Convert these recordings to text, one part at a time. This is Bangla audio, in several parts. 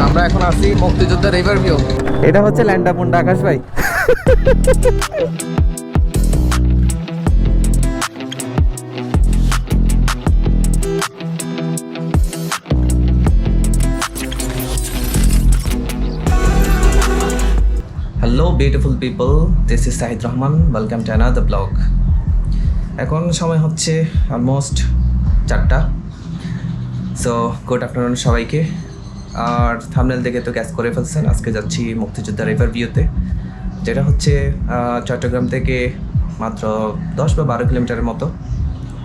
আমরা এখন আছি মুক্তিযোদ্ধা রিভার ভিউ। এটা হচ্ছে ল্যান্ডাপুন্ডা আকাশ ভাই। Hello beautiful people, this is Sahid Rahman, welcome to another blog. এখন সময় হচ্ছে অলমোস্ট 4টা। সো গুড আফটারনুন সবাইকে। আর থাম্বনেল দেখে তো গ্যাস করে ফেলছেন, আজকে যাচ্ছি মুক্তিযোদ্ধা রিভার ভিউতে, যেটা হচ্ছে চট্টগ্রাম থেকে মাত্র 10 বা 12 কিলোমিটারের মতো,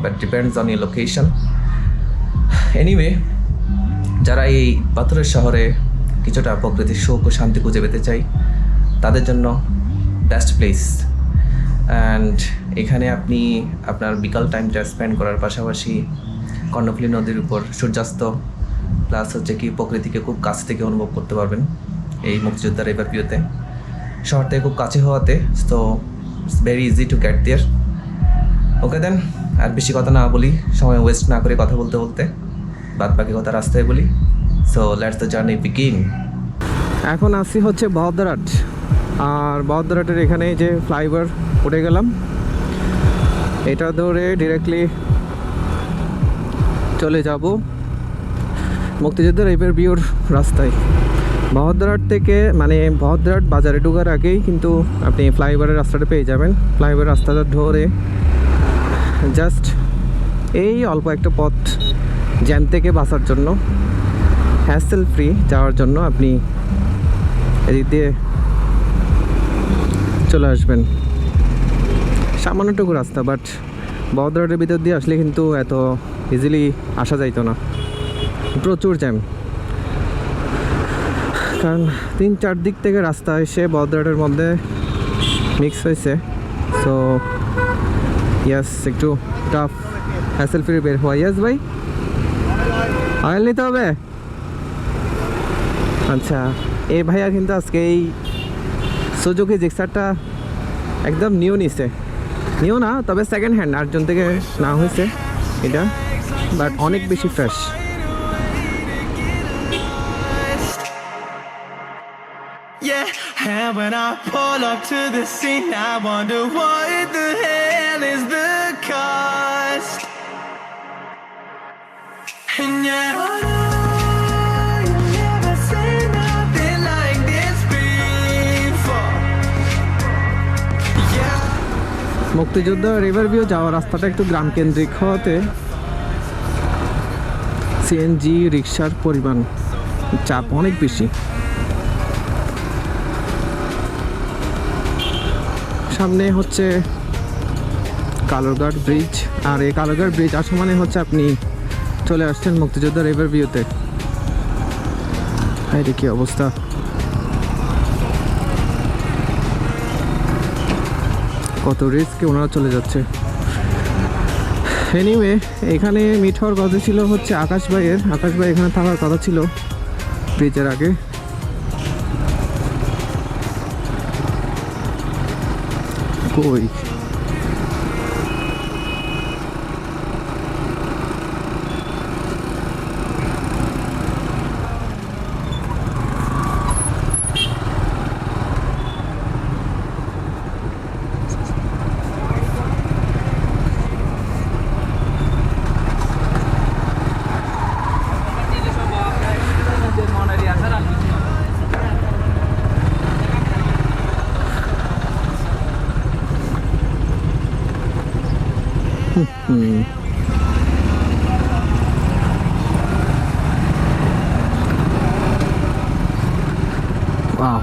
but depends on your location. Anyway, যারা এই পাথরের শহরে কিছুটা প্রকৃতির সুখ ও শান্তি খুঁজে পেতে চাই, তাদের জন্য বেস্ট প্লেস। অ্যান্ড এখানে আপনি আপনার বিকাল টাইমটা স্পেন্ড করার পাশাপাশি কর্ণফুলী নদীর উপর সূর্যাস্ত প্লাস হচ্ছে কি প্রকৃতিকে খুব কাছ থেকে অনুভব করতে পারবেন এই মুক্তিযোদ্ধা রিভার ভিউতে। শহর থেকে খুব কাছে হওয়াতে so it's very easy to get there. Okay then, আর বেশি কথা না বলি, সময় ওয়েস্ট না করে কথা বলতে বলতে বাদ বাকি কথা রাস্তায় বলি। So let's the journey begin. এখন আসছি হচ্ছে বহদ্দারহাট, আর বহদ্দারহাটের এখানে যে ফ্লাইওভার উঠে গেলাম, এটা ধরে ডিরেক্টলি চলে যাব মুক্তিযোদ্ধা রিভার ভিউর রাস্তায়। বহদ্দারহাট থেকে মানে বহদ্দারহাট বাজারে ঢোকার আগেই কিন্তু আপনি ফ্লাইওভারের রাস্তাটা পেয়ে যাবেন। ফ্লাইওভার রাস্তাটা ধরে জাস্ট এই অল্প একটা পথ জ্যাম থেকে বাঁচার জন্য, হ্যাসেল ফ্রি যাওয়ার জন্য আপনি এদিক দিয়ে চলে আসবেন। সামান্যটুকু রাস্তা, বাট বহদ্দারহাটের ভিতর দিয়ে আসলে কিন্তু এত ইজিলি আসা যাইতো না, প্রচুর জ্যাম। কারণ 3-4 দিক থেকে রাস্তা এসে বহদ্দারহাটের মধ্যে মিক্স হয়েছে। সো ইয়াস, একটু টাফ হ্যাসেল ফ্রি বের হওয়া। ইয়াস ভাই, অয়েল নিতে হবে। আচ্ছা, এই ভাইয়া কিন্তু আজকে এই সুজুকি জিক্সারটা একদম নিউ নিছে। নিউ না, তবে সেকেন্ড হ্যান্ড, 8 জন থেকে না হয়েছে এটা, বাট অনেক বেশি fresh. And when I pull up to the scene, I wonder what the hell is the cost. And yeah, oh no, you've never seen nothing like this before. Yeah. মুক্তিযোদ্ধা রিভার ভিউ যাওয়ার রাস্তাটা একটু গ্রাম কেন্দ্রিক হওয়াতে সিএনজি রিক্সার পরিমাণ চাপ অনেক বেশি। সামনে হচ্ছে কালুরঘাট ব্রিজ, আর এই কালুরঘাট ব্রিজ আসা মানে হচ্ছে আপনি চলে আসছেন মুক্তিযোদ্ধা রিভার ভিউতে। এই কি অবস্থা! কত রিস্কে ওনারা চলে যাচ্ছে। এনিওয়ে, এখানে মিট হওয়ার কথা ছিল হচ্ছে আকাশ ভাইয়ের। আকাশ ভাই এখানে থাকার কথা ছিল ব্রিজের আগে। কই Wow.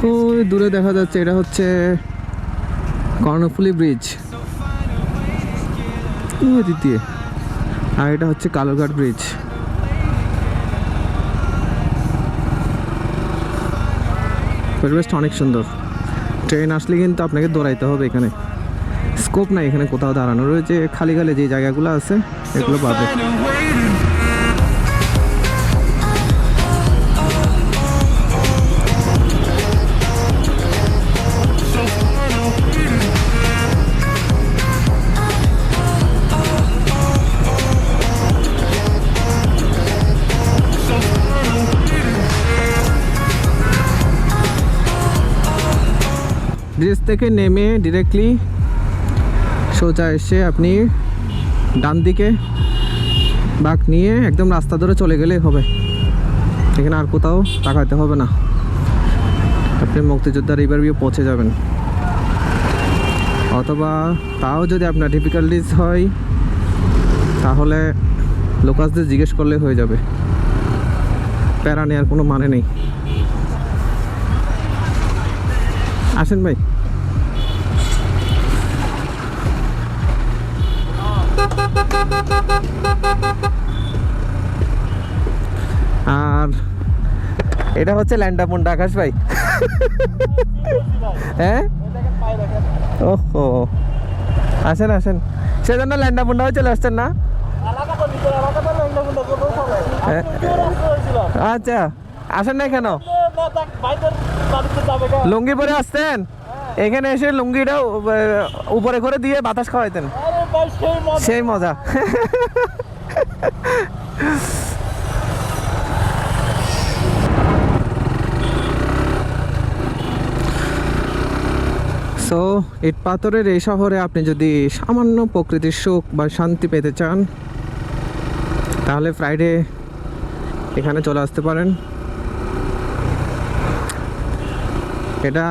ওই দূরে দেখা যাচ্ছে এটা হচ্ছে কর্ণফুলী ব্রিজ, দ্বিতীয়, আর এটা হচ্ছে কালুরঘাট ব্রিজ। পরিবেশটা অনেক সুন্দর। ট্রেন আসলে কিন্তু আপনাকে দৌড়াইতে হবে এখানে, স্কোপ নাই এখানে কোথাও দাঁড়ানোর। ওই যে খালি খালি যে জায়গাগুলো আছে এগুলো পাবে। ব্রিজ থেকে নেমে ডিরেক্টলি সোজা এসে আপনি ডান দিকে বাঁক নিয়ে একদম রাস্তা ধরে চলে গেলেই হবে। এখানে আর কোথাও তাকাতে হবে না, আপনি মুক্তিযোদ্ধা রিভার ভিউ পৌঁছে যাবেন। অথবা তাও যদি আপনার ডিফিকাল্টিস হয় তাহলে লোকালসদের জিজ্ঞেস করলে হয়ে যাবে, প্যারা নেওয়ার কোনো মানে নেই। আসেন ভাই। আর এটা হচ্ছে ল্যান্ডাপুন্ডা আকাশ ভাই। হ্যাঁ ওহো, আসেন আসেন, সেজন্য ল্যান্ডাপুন্ডাও চলে আসছেন না? আচ্ছা, আসেন না কেন? লুঙ্গি পরে আসতেন, এখানে এসে লুঙ্গিটা উপরে করে দিয়ে বাতাস খাওয়াইতেন, সেই মজা। সো ইট পাথরের এই শহরে আপনি যদি সামান্য প্রকৃতির সুখ বা শান্তি পেতে চান তাহলে ফ্রাইডে এখানে চলে আসতে পারেন। এটা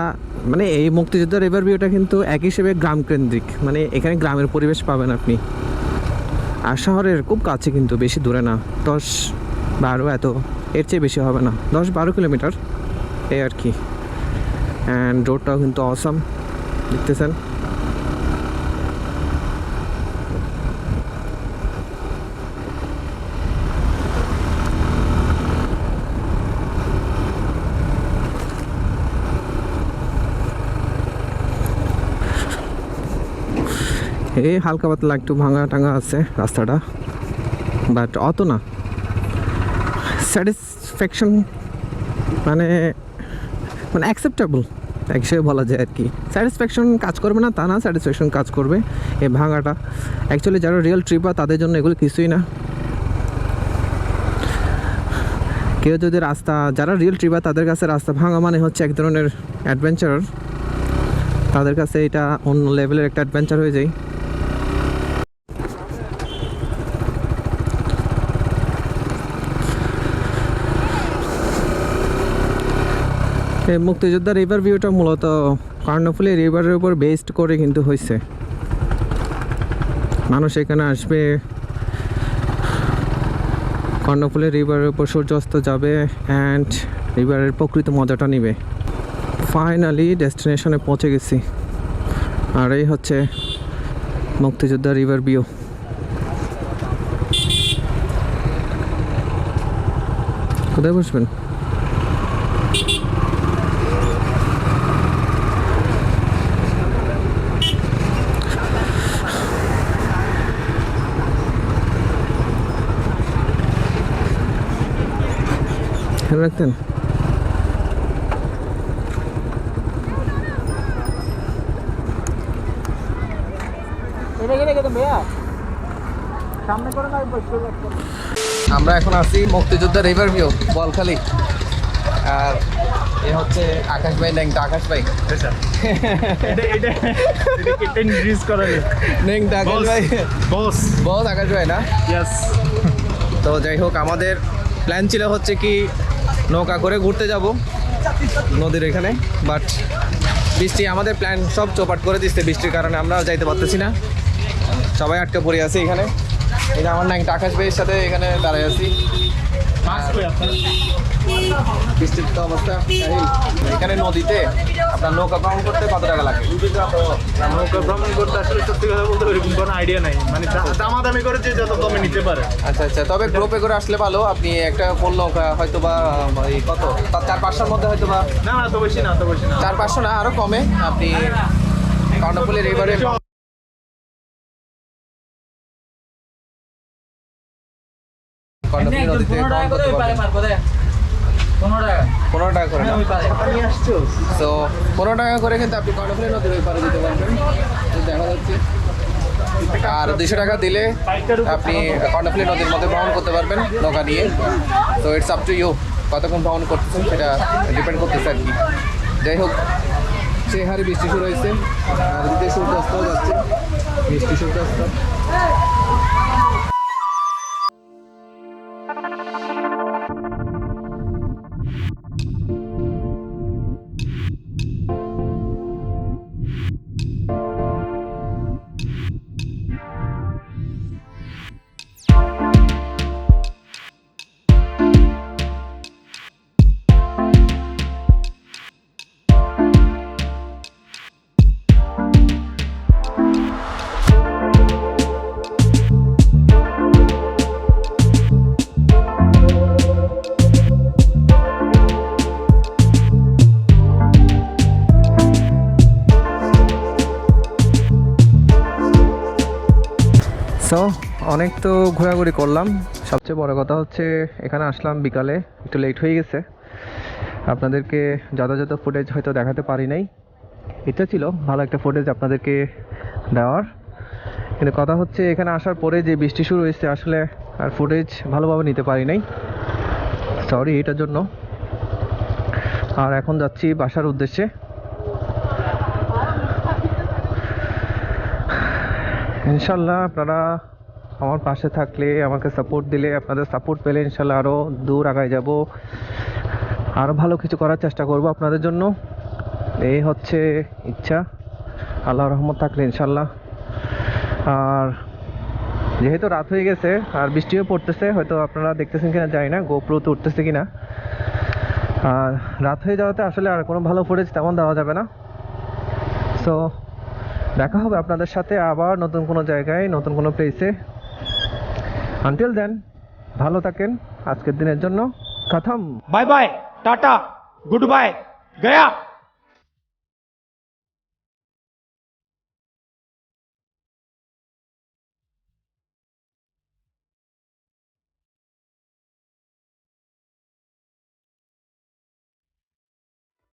মানে এই মুক্তিযোদ্ধা রিভার ভিউটা কিন্তু এক হিসেবে গ্রাম কেন্দ্রিক, মানে এখানে গ্রামের পরিবেশ পাবেন আপনি। আর শহরের খুব কাছে কিন্তু, বেশি দূরে না, 10-12 এত, এর চেয়ে বেশি হবে না, 10-12 কিলোমিটার এই আর কি। অ্যান্ড রোডটাও কিন্তু অসাম, দেখতেছেন। এই হালকা পাতলা একটু ভাঙা টাঙা আছে রাস্তাটা, বাট অত না। স্যাটিসফ্যাকশন মানে অ্যাকসেপ্টেবল এক হিসেবে বলা যায় আর কি। স্যাটিসফ্যাকশন কাজ করবে না তা না, স্যাটিসফ্যাকশন কাজ করবে এই ভাঙাটা। অ্যাকচুয়ালি যারা রিয়েল ট্রিপার তাদের জন্য এগুলো কিছুই না। কেউ যদি রাস্তা, যারা রিয়েল ট্রিপার তাদের কাছে রাস্তা ভাঙা মানে হচ্ছে এক ধরনের অ্যাডভেঞ্চার, তাদের কাছে এটা অন্য লেভেলের একটা অ্যাডভেঞ্চার হয়ে যায়। এই মুক্তিযোদ্ধা রিভার ভিউটা মূলত কর্ণফুলী রিভারের উপর বেসড করে কিন্তু হয়েছে। মানুষ এখানে আসবে, কর্ণফুলী রিভারের উপর সূর্যাস্ত যাবে অ্যান্ড রিভারের প্রকৃত মজাটা নেবে। ফাইনালি ডেস্টিনেশনে পৌঁছে গেছি, আর এই হচ্ছে মুক্তিযোদ্ধা রিভার ভিউ। কোথায় বসবেন? রাখতেন আমরা এখন আছি মুক্তিযোদ্ধা রিভার ভিউ বোয়ালখালী। আর এ হচ্ছে আকাশ ভাই, ন্যাংটা আকাশ ভাই। ন্যাংটা আকাশ ভাই, বস আকাশ ভাই না? তো যাই হোক, আমাদের প্ল্যান ছিল হচ্ছে কি নৌকা করে ঘুরতে যাব নদীর এখানে, বাট বৃষ্টি আমাদের প্ল্যান সব চৌপাট করে দিচ্ছে। বৃষ্টির কারণে আমরা যাইতে পারতেছি না, সবাই আটকে পড়ে আছে এখানে। এটা আমার ন্যাংটা আকাশ ভাইয়ের সাথে এখানে দাঁড়ায় আছি। বৃষ্টির তো অবস্থা। এখানে নদীতে আপনার নৌকা ভ্রমণ করতে কত টাকা লাগে? নৌকা ভ্রমণ করতে আসলে সত্যি কথা বলতে ওইরকম কোনো আইডিয়া নাই, মানে দামাদামি করে যে যত কমে নিতে পারে। আচ্ছা আচ্ছা, তবে গ্রুপে করে আসলে ভালো। আপনি একটা ফুল নৌকা হয়তো বা এই কত 4-500-র মধ্যে হয়তো বা, না তো বেশি না, 4-500 না, আরো কমে আপনি কর্ণফুলী রিভারে কর্ণফুলী নদীতে ভ্রমণ করতে পারবেন। 15 টাকা করে। তো 15 টাকা করে কিন্তু আপনি কর্ণফুলী নদীর ওই পারে যেতে পারবেন, দেখা যাচ্ছে। আর 200 টাকা দিলে আপনি কর্ণফুলী নদীর মধ্যে ভ্রমণ করতে পারবেন নৌকা নিয়ে। তো ইটস আপ টু ইউ, কতক্ষণ ভ্রমণ করতেছেন সেটা ডিপেন্ড করতেছে আর কি। যাই হোক, সেই হারে বৃষ্টি শুরু হয়েছে, আর এদিকে সূর্যাস্ত যাচ্ছে, বৃষ্টি সূর্যাস্ত। সো অনেক তো ঘোরাঘুরি করলাম, সবচেয়ে বড় কথা হচ্ছে এখানে আসলাম বিকালে, একটু লেট হয়ে গেছে, আপনাদেরকে যথাযথ ফুটেজ হয়তো দেখাতে পারি নাই। ইচ্ছা ছিল ভালো একটা ফুটেজ আপনাদেরকে দেওয়ার, কিন্তু কথা হচ্ছে এখানে আসার পরে যে বৃষ্টি শুরু হয়েছে আসলে আর ফুটেজ ভালোভাবে নিতে পারি নাই, সরি এটার জন্য। আর এখন যাচ্ছি বাসার উদ্দেশ্যে। ইনশাল্লাহ আপনারা আমার পাশে থাকলে, আমাকে সাপোর্ট দিলে, আপনাদের সাপোর্ট পেলে ইনশাল্লাহ আরও দূর আগায় যাব, আরও ভালো কিছু করার চেষ্টা করব আপনাদের জন্য। এই হচ্ছে ইচ্ছা, আল্লাহর রহমত থাকলে ইনশাল্লাহ। আর যেহেতু রাত হয়ে গেছে আর বৃষ্টিও পড়তেছে, হয়তো আপনারা দেখতেছেন কিনা জানি না, গোপ্রোতে উঠতেছে কিনা। আর রাত হয়ে যাওয়াতে আসলে আর কোনো ভালো ফুটেজ তেমন দেওয়া যাবে না। সো দেখা হবে আপনাদের সাথে আবার নতুন কোনো জায়গায়, নতুন কোনো প্লেসে। আনটিল দেন ভালো থাকেন, আজকের দিনের জন্য খতম। Bye bye tata good bye गया।